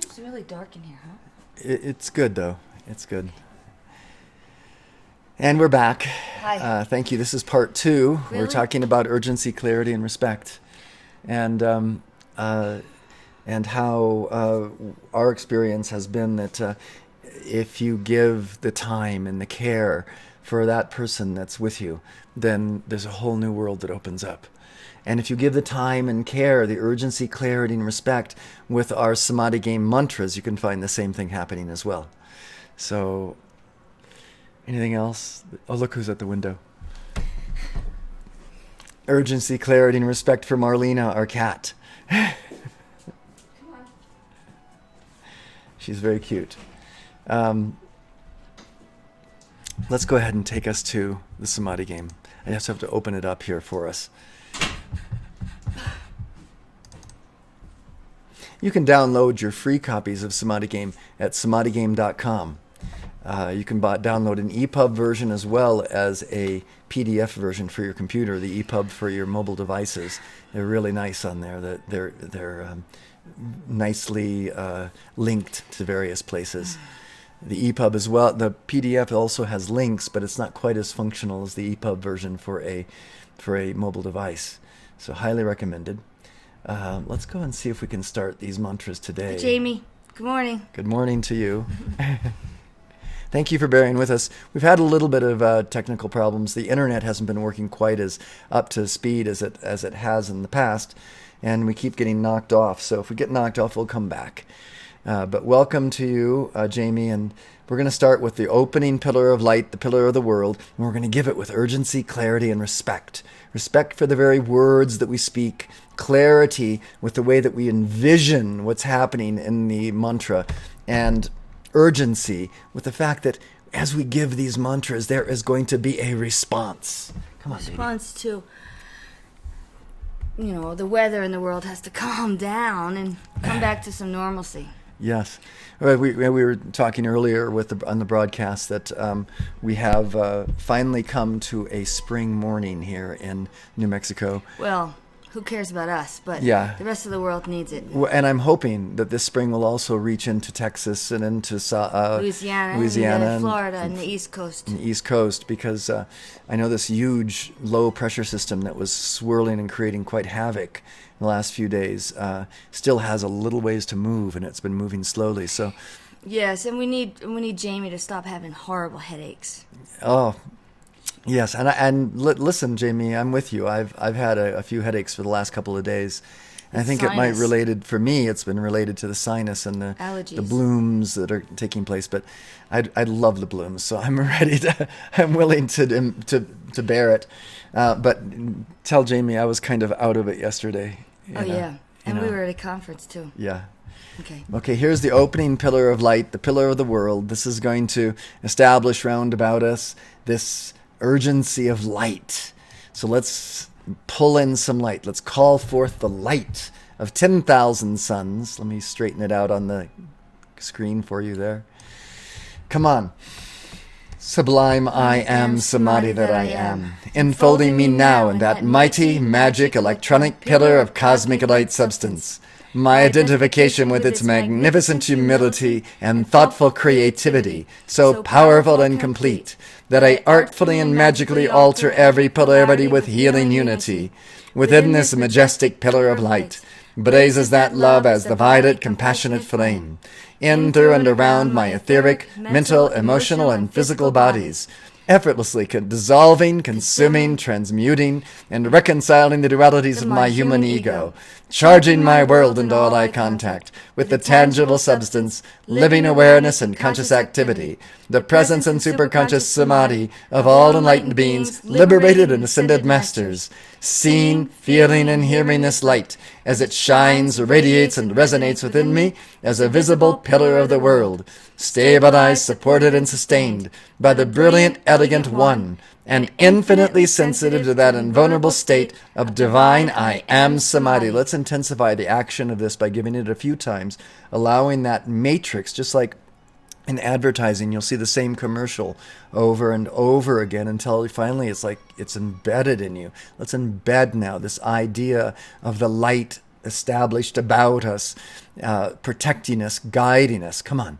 Seems really dark in here, huh? It's good, though. It's good. And we're back. Hi. Thank you. This is part two. We're Really? talking about urgency, clarity, and respect, and uh, and how our experience has been that if you give the time and the care for that person that's with you, then there's a whole new world that opens up. And if you give the time and care, the urgency, clarity, and respect with our Samadhi game mantras, you can find the same thing happening as well. So, anything else? Oh, look who's at the window. Urgency, clarity, and respect for Marlena, our cat. She's very cute. Let's go ahead and take us to the Samadhi game. I just have to open it up here for us. You can download your free copies of Samadhi Game at samadhigame.com. You can download an EPUB version as well as a PDF version for your computer, the EPUB for your mobile devices. They're really nice on there. They're nicely linked to various places. The EPUB as well. The PDF also has links, but it's not quite as functional as the EPUB version for a mobile device. So highly recommended. Let's go and see if we can start these mantras today. Jamie, good morning. Good morning to you. Thank you for bearing with us. We've had a little bit of technical problems. The internet hasn't been working quite as up to speed as it has in the past, and we keep getting knocked off. So if we get knocked off, we'll come back. But welcome to you, Jamie, and we're going to start with the opening pillar of light, the pillar of the world, and we're going to give it with urgency, clarity, and respect. Respect for the very words that we speak, clarity with the way that we envision what's happening in the mantra, and urgency with the fact that as we give these mantras, there is going to be a response. Come on, Response to, the weather in the world has to calm down and come back to some normalcy. Yes. We were talking earlier on the broadcast that we have finally come to a spring morning here in New Mexico. Well, who cares about us? But Yeah. the rest of the world needs it. And I'm hoping that this spring will also reach into Texas and into Louisiana, and Florida, and the East Coast. the East Coast, because I know this huge low pressure system that was swirling and creating quite havoc in the last few days still has a little ways to move, and it's been moving slowly. So, Yes, and we need Jamie to stop having horrible headaches. oh, yes, listen, Jamie, I'm with you. I've had a few headaches for the last couple of days. And I think it might Sinus. it's been related to the sinus and the Allergies. blooms that are taking place. But I love the blooms, so I'm I'm willing to bear it. But tell Jamie I was kind of out of it yesterday. Oh, yeah. And we were at a conference, too. Yeah. Okay. Okay, here's the opening pillar of light, the pillar of the world. This is going to establish round about us this urgency of light. So let's pull in some light. Let's call forth the light of 10,000 suns. Let me straighten it out on the screen for you there. Come on. Sublime I am, Samadhi that I am, enfolding me now in that mighty, magic, electronic pillar of cosmic light substance. My identification with its magnificent humility and thoughtful creativity, so powerful and complete, that I artfully and magically alter every polarity with healing unity. Within this majestic pillar of light, blazes that love as the violet, compassionate flame, in, through, and around my etheric, mental, emotional, and physical bodies, effortlessly dissolving, consuming, transmuting, and reconciling the dualities of my human ego, charging my world and all I contact with the tangible substance, living awareness, and conscious activity, the presence and superconscious samadhi of all enlightened beings, liberated and ascended masters, seeing, feeling, and hearing this light as it shines, radiates, and resonates within me as a visible pillar of the world, stabilized, supported, and sustained by the brilliant, elegant One, and infinitely sensitive to that invulnerable state of divine I am Samadhi. Let's intensify the action of this by giving it a few times, allowing that matrix, just like in advertising, you'll see the same commercial over and over again until finally it's like it's embedded in you. Let's embed now this idea of the light established about us, protecting us, guiding us. Come on.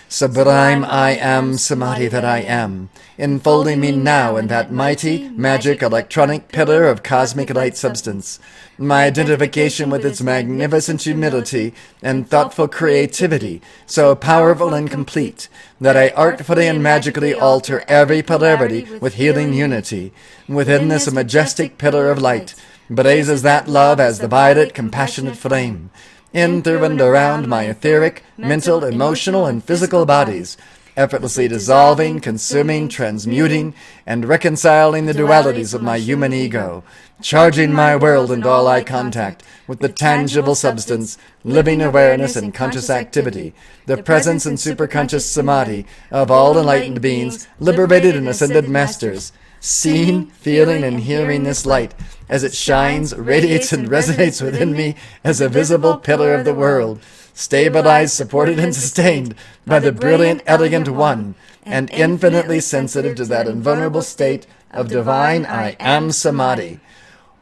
Sublime I am, Samadhi that I am, enfolding me now in that mighty, magic, electronic pillar of cosmic light substance. My identification with its magnificent humility and thoughtful creativity, so powerful and complete, that I artfully and magically alter every polarity with healing unity. Within this majestic pillar of light blazes that love as the violet, compassionate flame. In, through, and around my etheric, mental, emotional, and physical bodies, effortlessly dissolving, consuming, transmuting, and reconciling the dualities of my human ego, charging my world and all I contact with the tangible substance, living awareness and conscious activity, the presence and superconscious samadhi of all enlightened beings, liberated and ascended masters, seeing, feeling, and hearing this light as it shines, radiates, and resonates within me as a visible pillar of the world, stabilized, supported, and sustained by the brilliant, elegant One, and infinitely sensitive to that invulnerable state of divine I am Samadhi.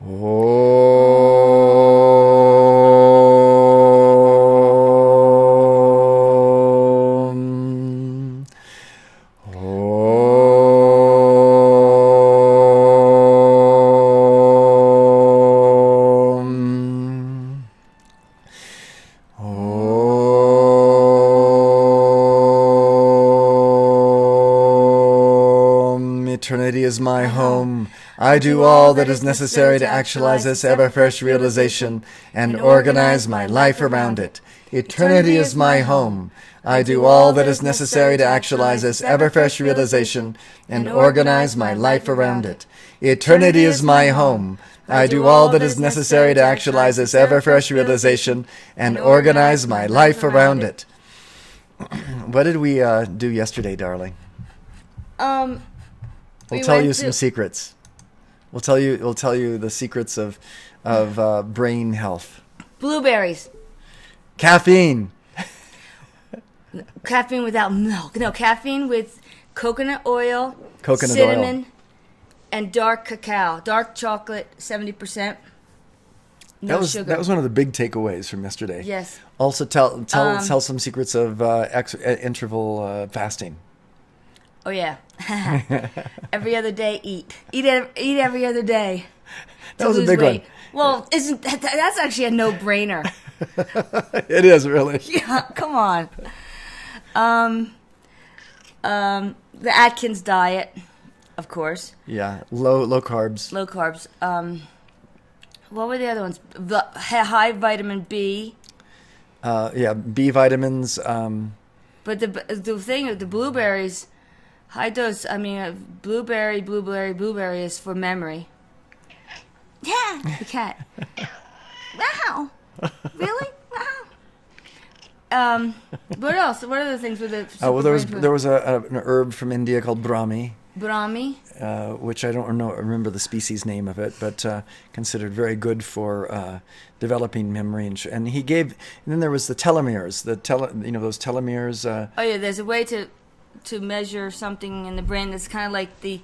Om. Eternity is my home. I do all that is necessary to actualize this ever-fresh realization and organize my life around it. Eternity is my home. I do all that is necessary to actualize this ever-fresh realization and organize my life around it. Eternity is my home. I do all that is necessary to actualize this ever-fresh realization and organize my life around it. What did we do yesterday, darling? We'll tell you some secrets. We'll tell you the secrets of brain health. Blueberries. Caffeine. Caffeine without milk. No, caffeine with coconut oil, Coconut cinnamon, oil. and dark cacao. Dark chocolate, 70%. No sugar. That was one of the big takeaways from yesterday. Yes. Also, tell some secrets of interval fasting. Oh yeah. Every other day, eat every other day. That was a big one. Well, isn't that's actually a no-brainer? It is, really. Yeah, come on. The Atkins diet, of course. Yeah, low carbs. Low carbs. What were the other ones? The high vitamin B. Yeah, B vitamins. But the thing of the blueberries, high dose. I mean, blueberry is for memory. Yeah, the cat. Wow. Really? Wow. What else? What other things were the? There was an herb from India called Brahmi. Brahmi. Which I don't remember the species name of it, but considered very good for developing memory. And then there was the telomeres. Those telomeres. Oh yeah, there's a way to measure something in the brain that's kind of like the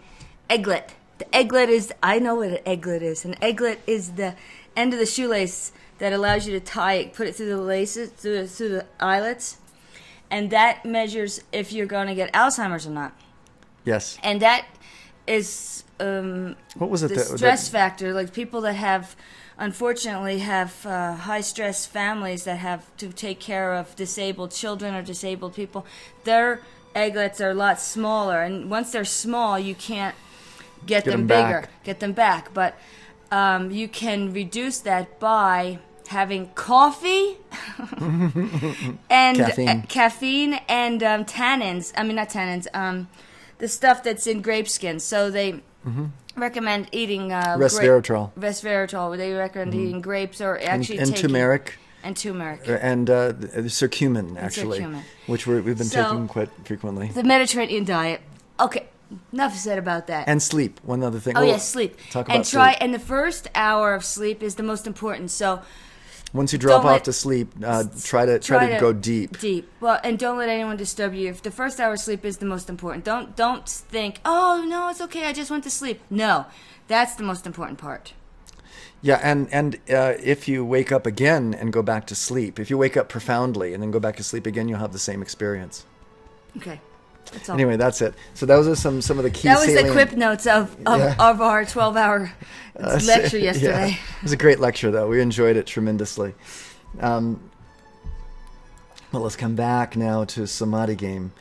egglet. The egglet is, I know what an egglet is. An egglet is the end of the shoelace that allows you to tie it, put it through the laces, through the eyelets, and that measures if you're going to get Alzheimer's or not. Yes. And that is what was it? The stress factor. Like people that unfortunately have high stress families that have to take care of disabled children or disabled people, their egglets are a lot smaller. And once they're small, you can't get them bigger, get them back. But you can reduce that by having coffee and caffeine and tannins. I mean, not tannins. The stuff that's in grape skins. So they recommend eating resveratrol. Resveratrol. They recommend eating grapes or actually and turmeric. And turmeric. And curcumin, actually, which we've been taking quite frequently. The Mediterranean diet. Okay, enough said about that. And sleep. One other thing. Oh, yes, sleep. Talk about sleep. And the first hour of sleep is the most important. So once you drop off to sleep, try to go deep. Deep. Well, and don't let anyone disturb you. If the first hour of sleep is the most important, don't think, oh no, it's okay, I just went to sleep. No, that's the most important part. Yeah, and if you wake up again and go back to sleep, if you wake up profoundly and then go back to sleep again, you'll have the same experience. Okay. That's all. Anyway, that's it. So those are some of the key That was salient... the quip notes of our 12-hour lecture yesterday. Yeah. It was a great lecture, though. We enjoyed it tremendously. Well, let's come back now to Samadhi game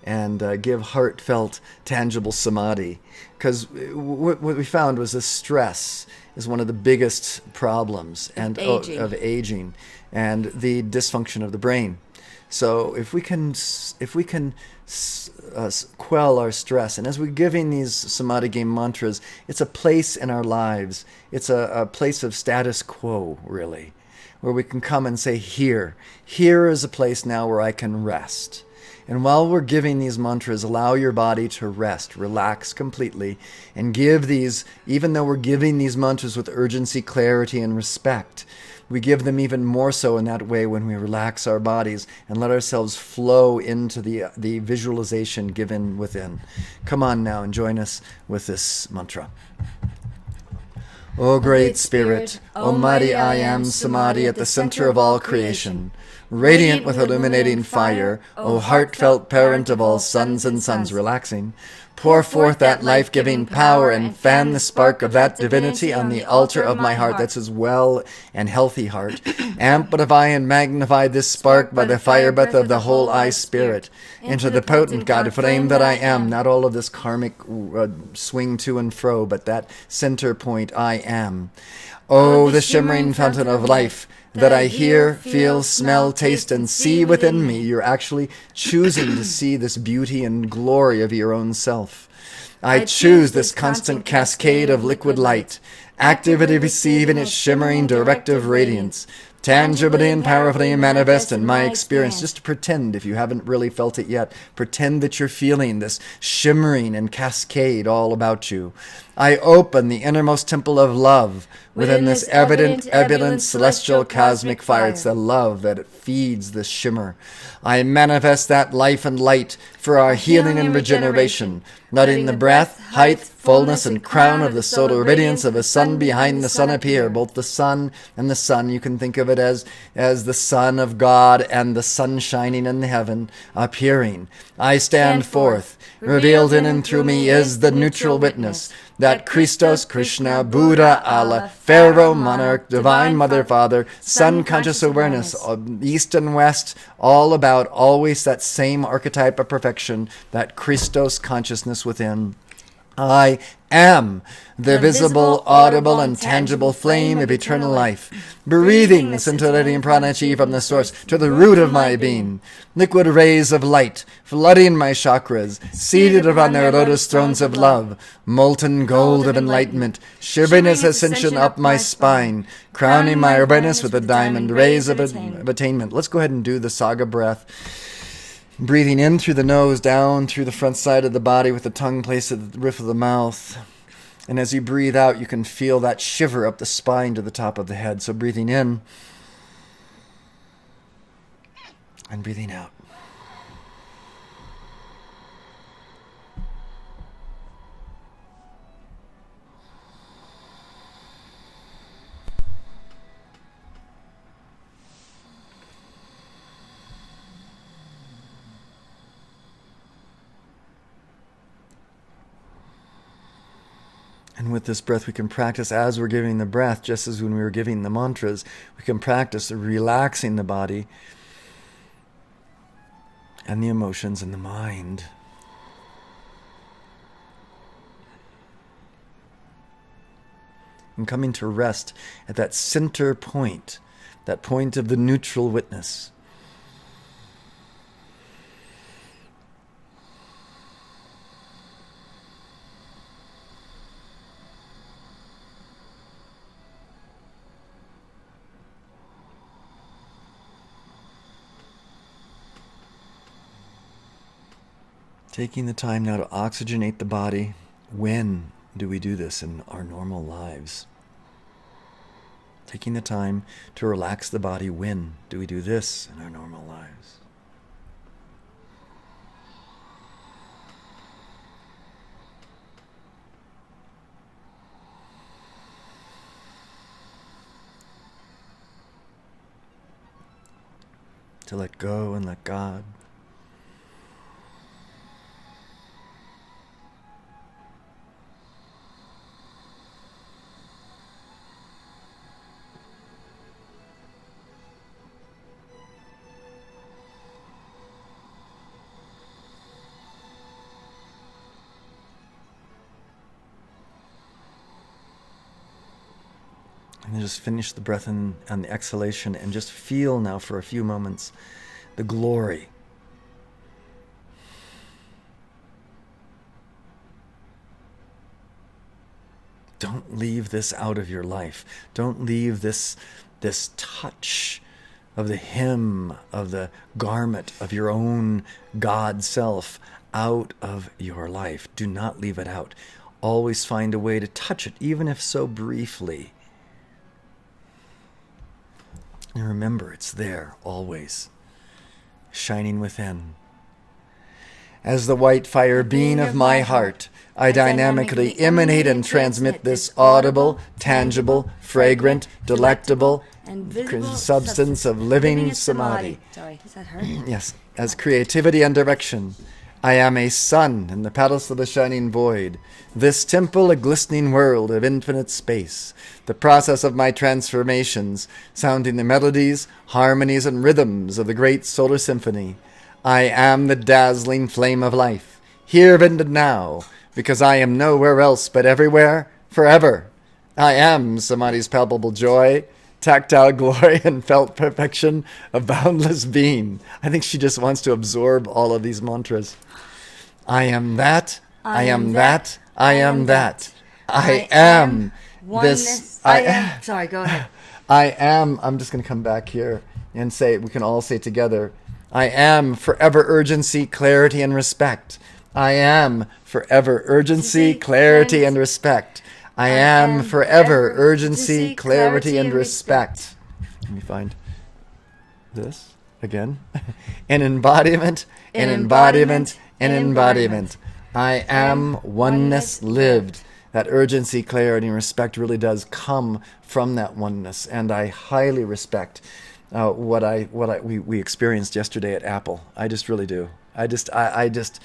and give heartfelt, tangible Samadhi. Because what we found was this stress is one of the biggest problems of aging and the dysfunction of the brain. So if we can quell our stress, and as we're giving these Samadhi game mantras, it's a place in our lives. It's a place of status quo, really, where we can come and say, here is a place now where I can rest. And while we're giving these mantras, allow your body to rest, relax completely, and give these, even though we're giving these mantras with urgency, clarity, and respect, we give them even more so in that way when we relax our bodies and let ourselves flow into the visualization given within. Come on now and join us with this mantra. O Great Spirit, Almighty I Am Samadhi at the center of all creation, radiant with illuminating fire, O heartfelt parent of all sons and sons, relaxing, pour forth that life-giving power and fan the spark of that divinity on the altar of my heart. That's his well and healthy heart. Amplify and magnify this spark by the fire breath of the whole I Spirit into the potent God flame that I am. Not all of this karmic swing to and fro, but that center point I am. Oh, the shimmering fountain of life that I hear, feel, smell, taste, and see within me. You're actually choosing to see this beauty and glory of your own self. I choose this constant cascade of liquid light, actively receiving its shimmering directive radiance, tangibly and powerfully manifest in my experience. Just to pretend, if you haven't really felt it yet, pretend that you're feeling this shimmering and cascade all about you. I open the innermost temple of love within this evident, celestial, cosmic fire. It's the love that feeds the shimmer. I manifest that life and light for our healing and regeneration, letting the breath, height, fullness, and crown of the solar radiance of a sun behind the sun appear. Both the sun and the sun, you can think of it as the Son of God and the sun shining in the heaven appearing. I stand forth. Revealed in and through me is the neutral witness that Christos, Krishna, Buddha, Allah, Pharaoh, Monarch, Divine Mother, Father, Sun conscious awareness, East and West, all about always that same archetype of perfection, that Christos consciousness within. I am the visible, audible, and tangible flame of eternal life, breathing the scintillating prana-chi from the source to the root of my being. Liquid rays of light flooding my chakras, seated upon their lotus thrones of love, molten gold of enlightenment, shivering its ascension up my spine, crowning my awareness with the diamond rays of attainment. Let's go ahead and do the saga breath. Breathing in through the nose, down through the front side of the body with the tongue placed at the roof of the mouth. And as you breathe out, you can feel that shiver up the spine to the top of the head. So breathing in and breathing out. And with this breath, we can practice as we're giving the breath, just as when we were giving the mantras, we can practice relaxing the body and the emotions and the mind. And coming to rest at that center point, that point of the neutral witness. Taking the time now to oxygenate the body. When do we do this in our normal lives? Taking the time to relax the body. When do we do this in our normal lives? to let go and let God. And then just finish the breath in on the exhalation and just feel now for a few moments the glory. Don't leave this out of your life. Don't leave this touch of the hem, of the garment of your own God self out of your life. Do not leave it out. Always find a way to touch it, even if so briefly. And remember, it's there, always, shining within. As the white fire beam of my heart, I dynamically emanate and transmit this audible, tangible, fragrant, delectable and visible substance of living samadhi. Sorry, is that her? Yes, as creativity and direction. I am a sun in the palace of the shining void, this temple a glistening world of infinite space, the process of my transformations, sounding the melodies, harmonies, and rhythms of the great solar symphony. I am the dazzling flame of life, here and now, because I am nowhere else but everywhere, forever. I am Samadhi's palpable joy, tactile glory, and felt perfection of boundless being. I think she just wants to absorb all of these mantras. I am that, I am that, I am that. I am this. I am. Sorry, go ahead. I am. I'm just going to come back here and say, we can all say together, I am forever urgency, clarity, and respect. I am forever urgency, clarity, and respect. I am forever urgency, clarity, and respect. Let me find this again. An embodiment, an embodiment, an embodiment. I am oneness lived. That urgency, clarity, and respect really does come from that oneness, and I highly respect what we experienced yesterday at Apple. I just really do. I just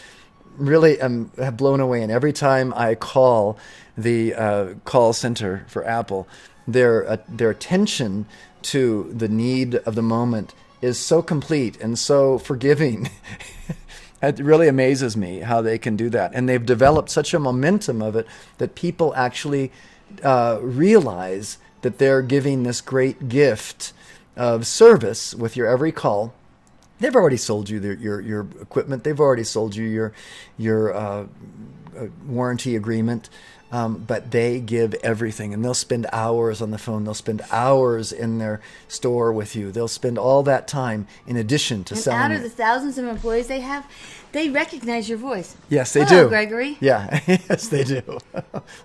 really am blown away, and every time I call the call center for Apple, their attention to the need of the moment is so complete and so forgiving. It really amazes me how they can do that. And they've developed such a momentum of it that people actually realize that they're giving this great gift of service with your every call. They've already sold you your equipment. They've already sold you your warranty agreement. But they give everything, and they'll spend hours on the phone. They'll spend hours in their store with you. They'll spend all that time in addition to selling. And out of the thousands of employees they have, they recognize your voice. Yes, they Hello, do. Gregory. Yeah, yes, they do.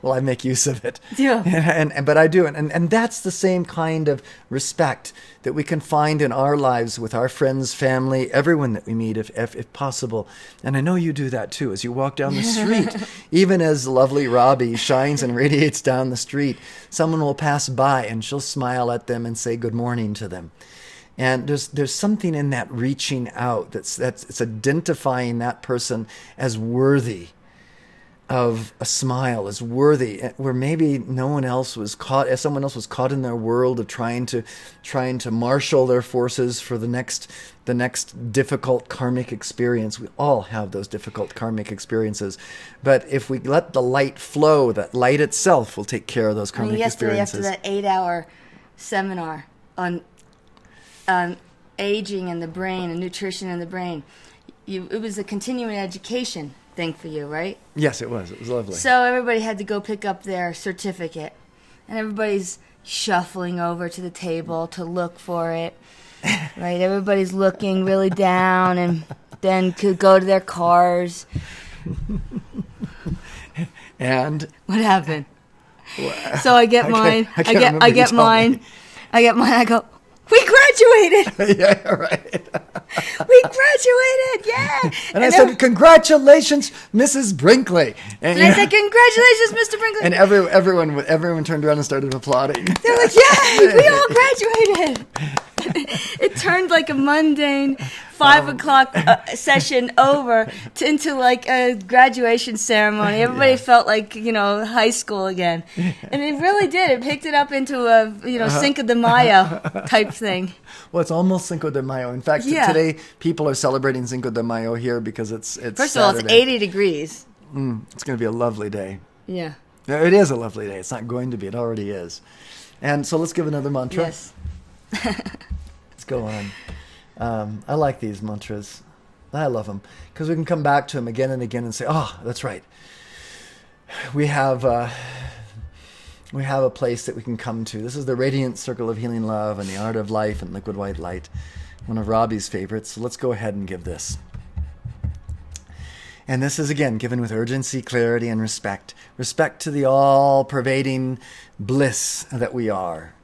Well, I make use of it. Yeah. But I do, and that's the same kind of respect that we can find in our lives with our friends, family, everyone that we meet, if possible. And I know you do that too as you walk down the street. Even as lovely Robbie shines and radiates down the street, someone will pass by and she'll smile at them and say good morning to them. And there's something in that reaching out that's it's identifying that person as worthy of a smile, as worthy, where maybe no one else was caught, as someone else was caught in their world of trying to marshal their forces for the next difficult karmic experience. We all have those difficult karmic experiences, but if we let the light flow, that light itself will take care of those karmic experiences. Yesterday, after that 8-hour seminar on aging and the brain and nutrition in the brain, it was a continuing education thing for you, right? Yes, it was. It was lovely. So everybody had to go pick up their certificate, and everybody's shuffling over to the table to look for it, right? Everybody's looking really down, and then could go to their cars. And what happened? So I get mine. I get mine. I go, we graduated. Yeah, right. We graduated, yeah. And I said, congratulations, Mrs. Brinkley. And I said, congratulations, Mr. Brinkley. And everyone turned around and started applauding. They're like, yay, we all graduated. It turned like a mundane 5 o'clock session over into like a graduation ceremony. Everybody felt like, high school again. And it really did. It picked it up into a, Cinco de Mayo type thing. Well, it's almost Cinco de Mayo. In fact, today people are celebrating Cinco de Mayo here because it's First of all, it's 80 degrees. It's going to be a lovely day. Yeah. It is a lovely day. It's not going to be. It already is. And so let's give another mantra. Yes. Let's go on. I like these mantras. I love them because we can come back to them again and again and say, oh, that's right. We have a place that we can come to. This is the Radiant Circle of Healing Love and the Art of Life and Liquid White Light, one of Robbie's favorites. So let's go ahead and give this. And this is, again, given with urgency, clarity, and respect. Respect to the all-pervading bliss that we are.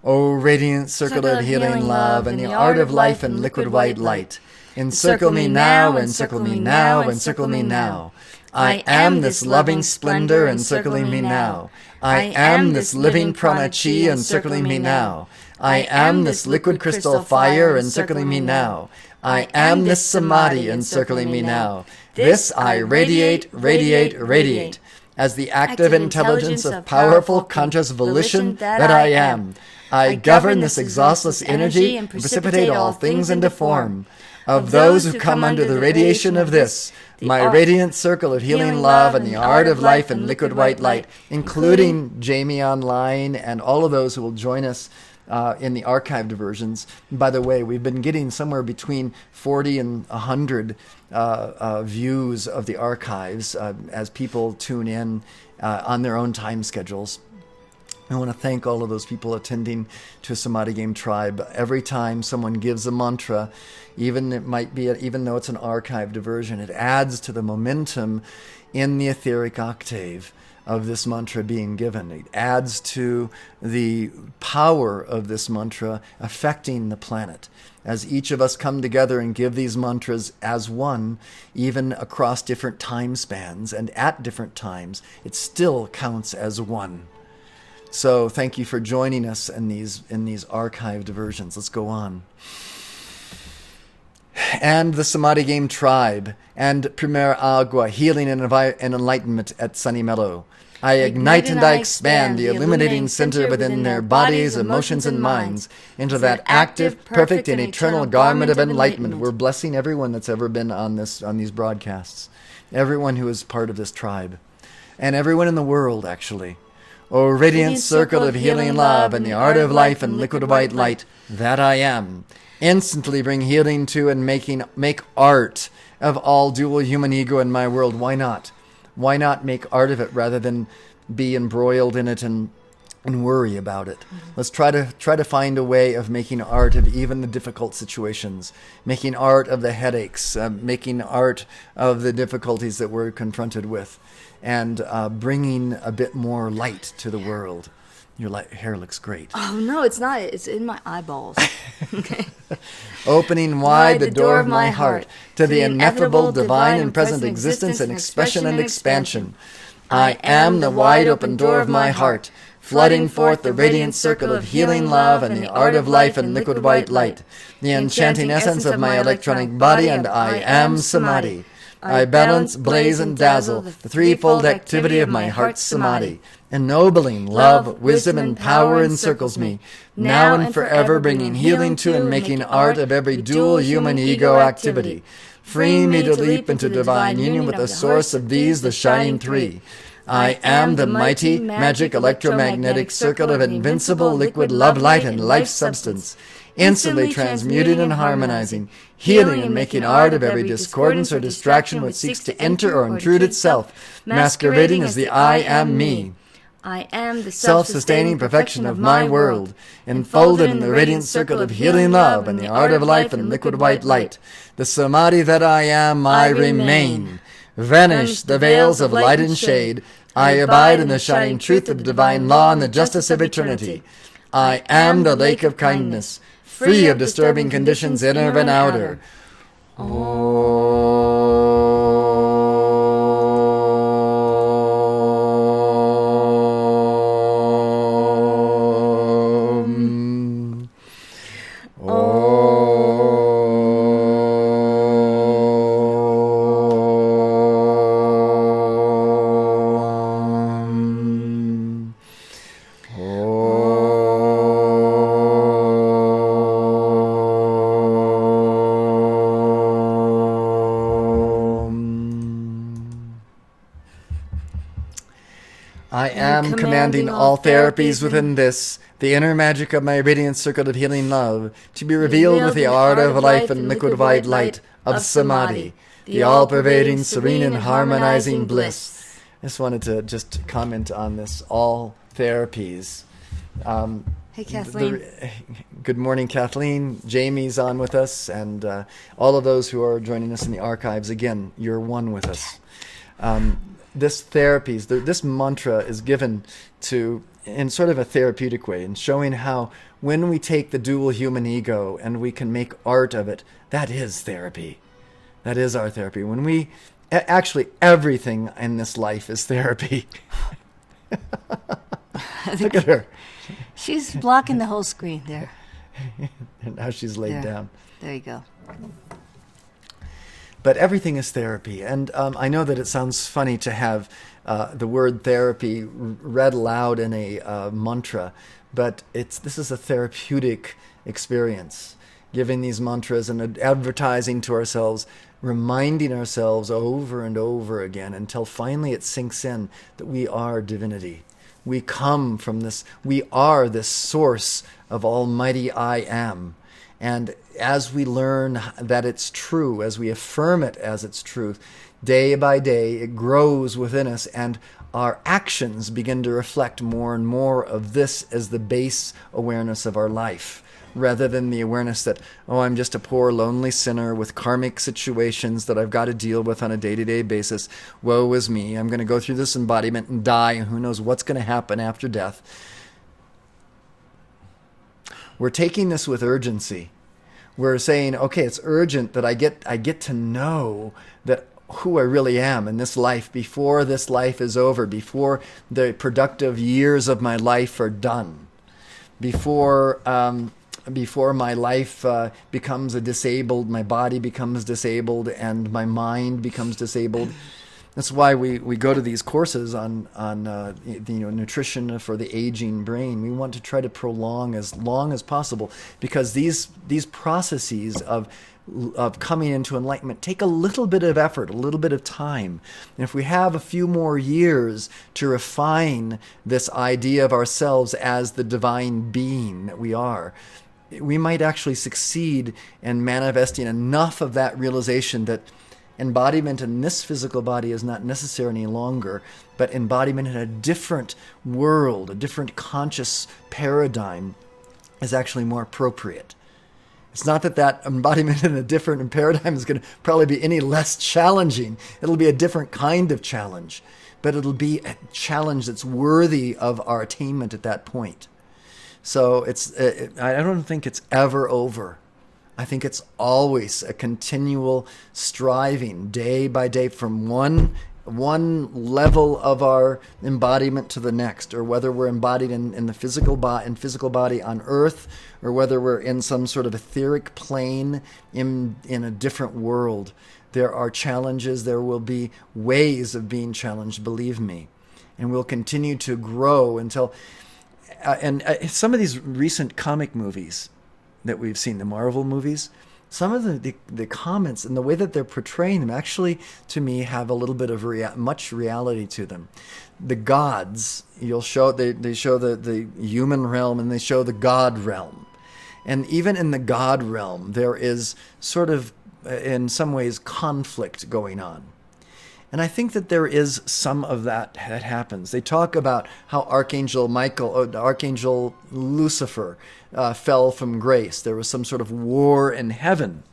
O radiant circle of healing love and the art of life and liquid white light. Encircle me now, encircle me now, encircle me now. I am this loving splendor encircling me now. I am this living prana chi encircling me now. I am this liquid crystal fire encircling me now. I am this samadhi encircling me now. This I radiate, radiate, radiate, as the active intelligence of powerful conscious volition that I am. I govern this exhaustless energy and precipitate all things into form. Of those who come under the radiation of this, my radiant circle of healing love and the art of life and liquid white light, including Jamie online and all of those who will join us in the archived versions. By the way, we've been getting somewhere between 40 and 100 views of the archives as people tune in on their own time schedules. I want to thank all of those people attending to Samadhi Game Tribe. Every time someone gives a mantra, even though it's an archived version, it adds to the momentum in the etheric octave of this mantra being given. It adds to the power of this mantra affecting the planet. As each of us come together and give these mantras as one, even across different time spans and at different times, it still counts as one. So thank you for joining us in these archived versions. Let's go on. And the Samadhi Game Tribe and Primera Agua, Healing and Enlightenment at Sunny Meadow. I ignite and I expand the illuminating center within their bodies, emotions, and minds into that active, perfect, and eternal garment of enlightenment. We're blessing everyone that's ever been on these broadcasts, everyone who is part of this tribe, and everyone in the world, actually. O radiant circle of healing love and the art of life and liquid white light, that I am. Instantly bring healing to and make art of all dual human ego in my world. Why not? Why not make art of it rather than be embroiled in it and worry about it? Let's try to find a way of making art of even the difficult situations, making art of the headaches, making art of the difficulties that we're confronted with, and bringing a bit more light to the world. Your hair looks great. Oh, no, it's not. It's in my eyeballs. Okay. Opening wide the door of my heart to the ineffable, divine, and present existence and expression and expansion. I am the wide open door of my heart, flooding forth the radiant circle of healing love and the art of life and liquid white light, the enchanting essence of my electronic body, and I am Samadhi. I balance, blaze, and dazzle the threefold activity of my heart's Samadhi. Ennobling love, wisdom, and power encircles me, now and forever bringing healing to and making art of every dual human ego activity. Free me to leap into divine union with the source of these, the shining three. I am the mighty, magic, electromagnetic circle of invincible liquid love, light, and life substance, instantly transmuting and harmonizing, healing and making art of every discordance or distraction which seeks to enter or intrude itself, masquerading as the I am me. I am the self-sustaining perfection of my world, enfolded in the radiant circle of healing love and the art of life and liquid white light. The Samadhi that I am, I remain. Vanish the veils of light and shade. I abide in the shining truth of the divine law and the justice of eternity. I am the lake of kindness, free of disturbing conditions inner and outer. Om. am commanding all therapies within this, the inner magic of my radiant circle of healing love, to be revealed with the art of life and liquid white light of Samadhi, the all-pervading, serene, and harmonizing bliss. I just wanted to just comment on this, all therapies. Hey, Kathleen. Good morning, Kathleen. Jamie's on with us, and all of those who are joining us in the archives. Again, you're one with us. This therapies, this mantra is given to in sort of a therapeutic way, and showing how when we take the dual human ego and we can make art of it, that is therapy. That is our therapy. When we actually everything in this life is therapy. Look at her. She's blocking the whole screen there. And now she's laid down. There you go. But everything is therapy. And I know that it sounds funny to have the word therapy read aloud in a mantra, but this is a therapeutic experience. Giving these mantras and advertising to ourselves, reminding ourselves over and over again until finally it sinks in that we are divinity. We come from this, we are this source of almighty I am. And as we learn that it's true, as we affirm it as its truth, day by day it grows within us, and our actions begin to reflect more and more of this as the base awareness of our life, rather than the awareness that, oh, I'm just a poor, lonely sinner with karmic situations that I've got to deal with on a day-to-day basis. Woe is me. I'm going to go through this embodiment and die, and who knows what's going to happen after death. We're taking this with urgency. We're saying, okay, it's urgent that I get to know that who I really am in this life before this life is over, before the productive years of my life are done, before my life becomes my body becomes disabled and my mind becomes disabled. That's why we go to these courses on nutrition for the aging brain. We want to try to prolong as long as possible, because these processes of coming into enlightenment take a little bit of effort, a little bit of time. And if we have a few more years to refine this idea of ourselves as the divine being that we are, we might actually succeed in manifesting enough of that realization that embodiment in this physical body is not necessary any longer, but embodiment in a different world, a different conscious paradigm is actually more appropriate. It's not that embodiment in a different paradigm is going to probably be any less challenging. It'll be a different kind of challenge, but it'll be a challenge that's worthy of our attainment at that point. So I don't think it's ever over. I think it's always a continual striving, day by day, from one level of our embodiment to the next, or whether we're embodied in the physical body on Earth, or whether we're in some sort of etheric plane in a different world. There are challenges. There will be ways of being challenged, believe me, and we'll continue to grow until. Some of these recent comic movies that we've seen, the Marvel movies, some of the comments and the way that they're portraying them actually, to me, have a little bit of much reality to them. The gods, they show the human realm and they show the God realm. And even in the God realm, there is sort of, in some ways, conflict going on. And I think that there is some of that happens. They talk about how Archangel Lucifer fell from grace. There was some sort of war in heaven.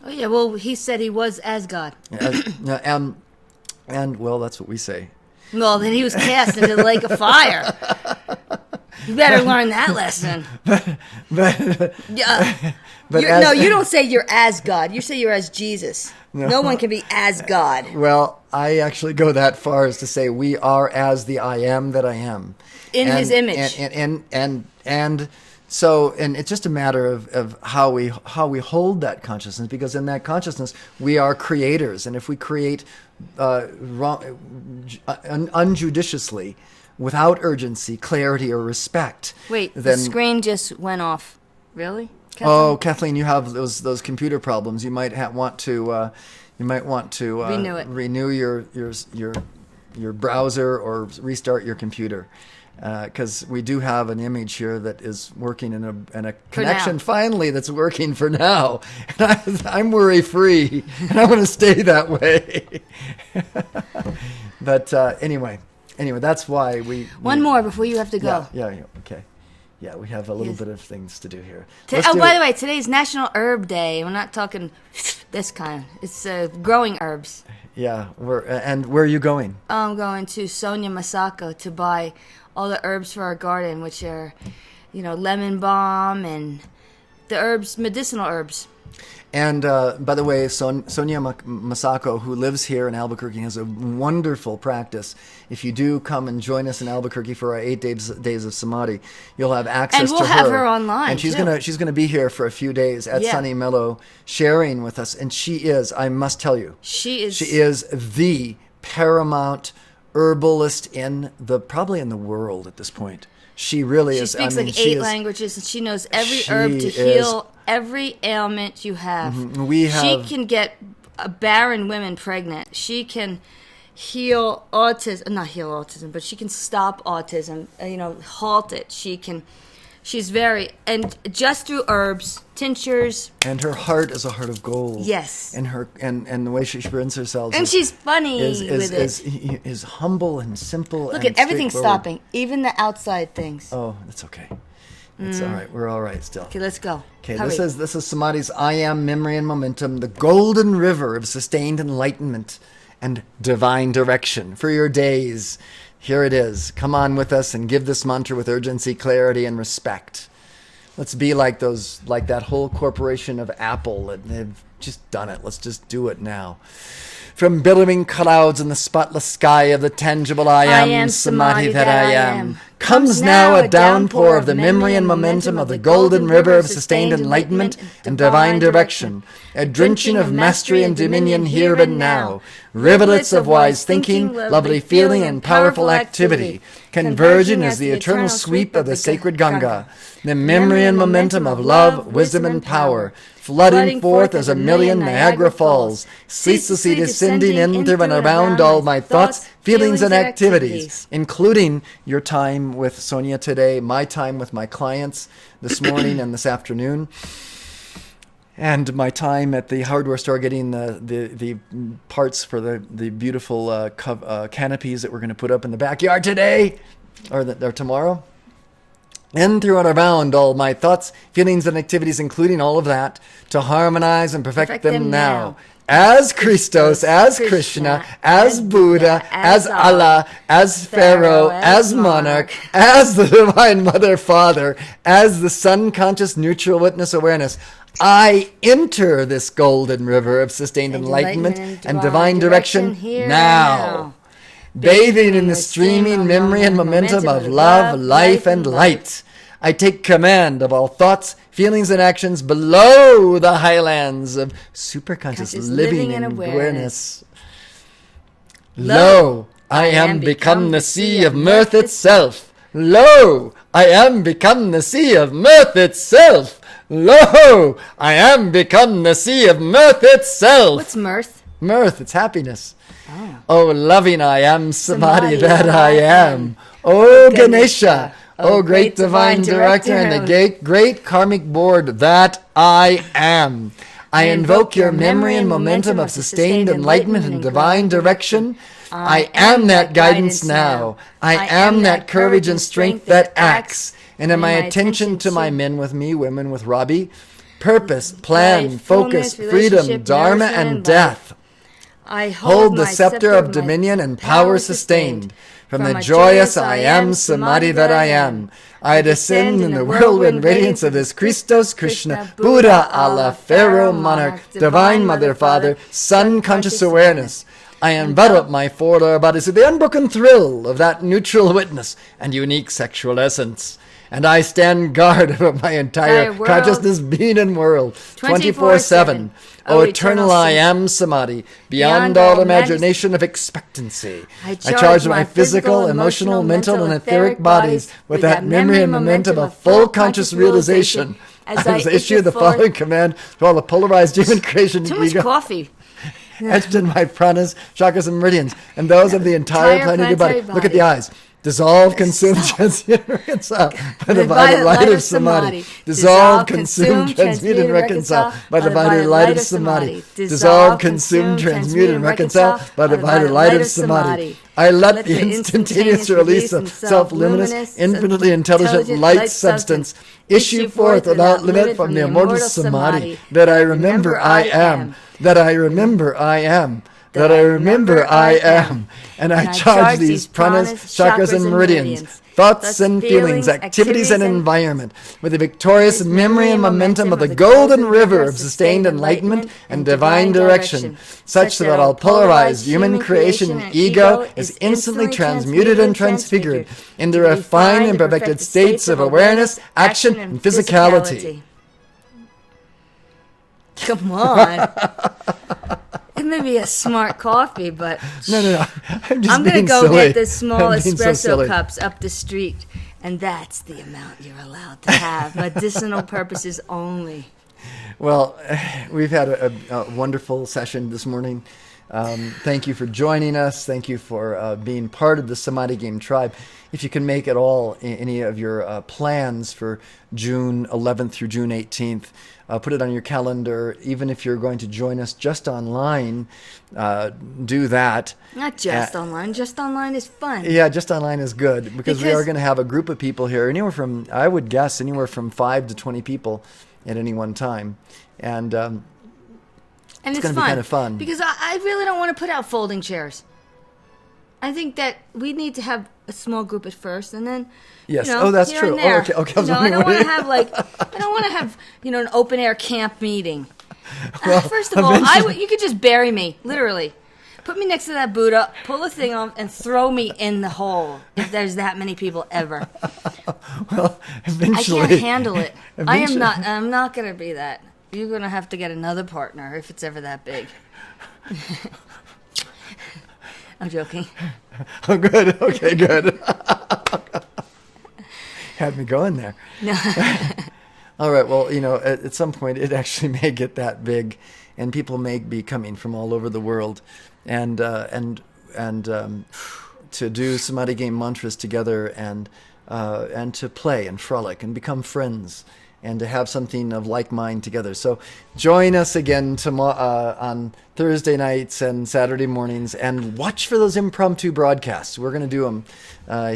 Oh yeah, well, he said he was as God. And well, that's what we say. Well, then he was cast into the lake of fire. You better learn that lesson. You don't say you're as God. You say you're as Jesus. No one can be as God. Well, I actually go that far as to say we are as the I am that I am. In his image. And so it's just a matter of how we hold that consciousness, because in that consciousness we are creators, and if we create unjudiciously, without urgency, clarity, or respect. Wait, then, the screen just went off. Really? Kathleen? Oh, Kathleen, you have those computer problems. You might want to renew it. Renew your your browser or restart your computer. Because we do have an image here that is working in a connection finally that's working for now. And I'm worry free, and I want to stay that way. But anyway, that's why One more before you have to go. Yeah, okay. Yeah, we have a little bit of things to do here. By the way, today's National Herb Day. We're not talking this kind. It's growing herbs. Yeah, and where are you going? I'm going to Sonia Masako to buy all the herbs for our garden, which are, lemon balm and the herbs, medicinal herbs. And by the way, Sonia Masako, who lives here in Albuquerque, has a wonderful practice. If you do come and join us in Albuquerque for our 8 days of Samadhi, you'll have access to her. And we'll have her online, and she's gonna be here for a few days at Sunny Mellow, sharing with us. And she is, I must tell you, she is the paramount herbalist probably in the world at this point. She really is. She speaks 8 languages, and she knows every herb to heal every ailment you have. Mm-hmm. She can get barren women pregnant. She can heal autism, not heal autism, but she can stop autism, halt it. And just through herbs, tinctures. And her heart is a heart of gold. Yes. And her and the way she presents herself. And she's funny is humble and simple. Look at everything stopping, even the outside things. Oh, that's okay. It's all right. We're all right still. Okay, let's go. Okay, this is Samadhi's I Am, Memory, and Momentum, the golden river of sustained enlightenment and divine direction for your days. Here it is. Come on with us and give this mantra with urgency, clarity, and respect. Let's be like that whole corporation of Apple. They've just done it. Let's just do it now. From billowing clouds in the spotless sky of the tangible I am Samadhi that I am, comes now a downpour of the memory and momentum of the golden river of sustained enlightenment and divine direction, a drenching of mastery and dominion here and now, rivulets of wise thinking, lovely feeling, and powerful activity, converging as the eternal sweep of the sacred Ganga, the memory and momentum of love, wisdom, and power, flooding forth as a million Niagara Falls, ceaselessly descending into and around all my thoughts, feelings, and activities, including your time with Sonia today, my time with my clients this morning and this afternoon, and my time at the hardware store getting the parts for the beautiful canopies that we're going to put up in the backyard today or tomorrow. And through and around all my thoughts, feelings, and activities, including all of that, to harmonize and perfect them now. As Christos, as Krishna, as Buddha, as Allah, as Pharaoh, as monarch, as the Divine Mother Father, as the Sun-conscious neutral witness awareness, I enter this golden river of sustained enlightenment and divine direction now. Bathing in the streaming memory and momentum of love, life, and light, I take command of all thoughts, feelings, and actions below the highlands of superconscious living and awareness. Lo, I am become the sea of mirth itself. Lo, I am become the sea of mirth itself. Lo, I am become the sea of mirth itself. What's mirth? Mirth, it's happiness. Oh, loving I am Samadhi that I am. Oh, Ganesha. Oh, great divine director and the great karmic board that I am. I invoke your memory and momentum of sustained enlightenment and divine direction. I am that guidance now. I am that courage and strength that acts. And in my attention to my men with me, women with Robbie, purpose, plan, focus, freedom, dharma, and death. I hold the scepter of dominion and power sustained. From the joyous I am Samadhi that I am, I descend in the whirlwind radiance of this Christos, Krishna, Buddha, Allah, Pharaoh, monarch, Divine Mother, Father, Sun-conscious awareness. I envelop my 4 lower bodies with the unbroken thrill of that neutral witness and unique sexual essence. And I stand guard over my entire consciousness, being, and world, 24/7. O eternal I am Samadhi, beyond all imagination of expectancy. I charge my physical, emotional, mental, and etheric bodies with that memory and momentum of full conscious realization. As I issue the following command to all the polarized human creation. Too much coffee. etched in my pranas, chakras, and meridians, and those of the entire planetary body. Look at the eyes. Dissolve, consume, transmute, and reconcile by the violet light of Samadhi. Dissolve, consume, transmute, and reconcile by the violet light of Samadhi. Dissolve, consume, transmute, and reconcile by the violet light of Samadhi. I let the instantaneous release of self-luminous, infinitely intelligent light substance issue forth without limit from the immortal Samadhi, that I remember I am, that I remember I am, that I remember I am, and I charge these pranas, chakras, and meridians, thoughts and feelings, activities and environment, with the victorious memory and momentum of the golden river of sustained enlightenment and divine direction, such that all polarized human creation and ego is instantly transmuted and transfigured into refined and perfected states of awareness, action, and physicality. Come on. It may be a smart coffee, but No. I'm going to go silly. get the small I'm being so espresso silly. cups up the street, and that's the amount you're allowed to have. Medicinal purposes only. Well, we've had a wonderful session this morning. Thank you for joining us. Thank you for being part of the Samadhi Game Tribe. If you can make at all any of your plans for June 11th through June 18th, put it on your calendar. Even if you're going to join us just online, do that. Not just online. Just online is fun. Yeah, just online is good because we are going to have a group of people here, I would guess, anywhere from 5 to 20 people at any one time. And it's going to be kind of fun. Because I really don't want to put out folding chairs. I think that we need to have a small group at first, and then yes, here that's and true. there. Okay. I don't want to have an open air camp meeting. Well, First of all, you could just bury me, literally. Put me next to that Buddha, pull a thing off, and throw me in the hole. If there's that many people ever, well, eventually I can't handle it. Eventually. I'm not going to be that. You're going to have to get another partner if it's ever that big. I'm joking. Oh, good. Okay, good. Had me going there. No. All right. Well, at some point it actually may get that big, and people may be coming from all over the world, and to do Samadhi Game mantras together, and to play and frolic and become friends, and to have something of like mind together. So join us again tomorrow on Thursday nights and Saturday mornings, and watch for those impromptu broadcasts. We're going to do them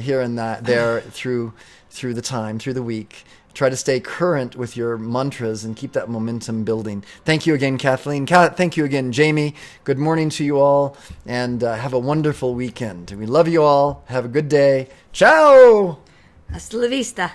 here and there through the week. Try to stay current with your mantras and keep that momentum building. Thank you again, Kathleen. Thank you again, Jamie. Good morning to you all, and have a wonderful weekend. We love you all. Have a good day. Ciao! Hasta la vista.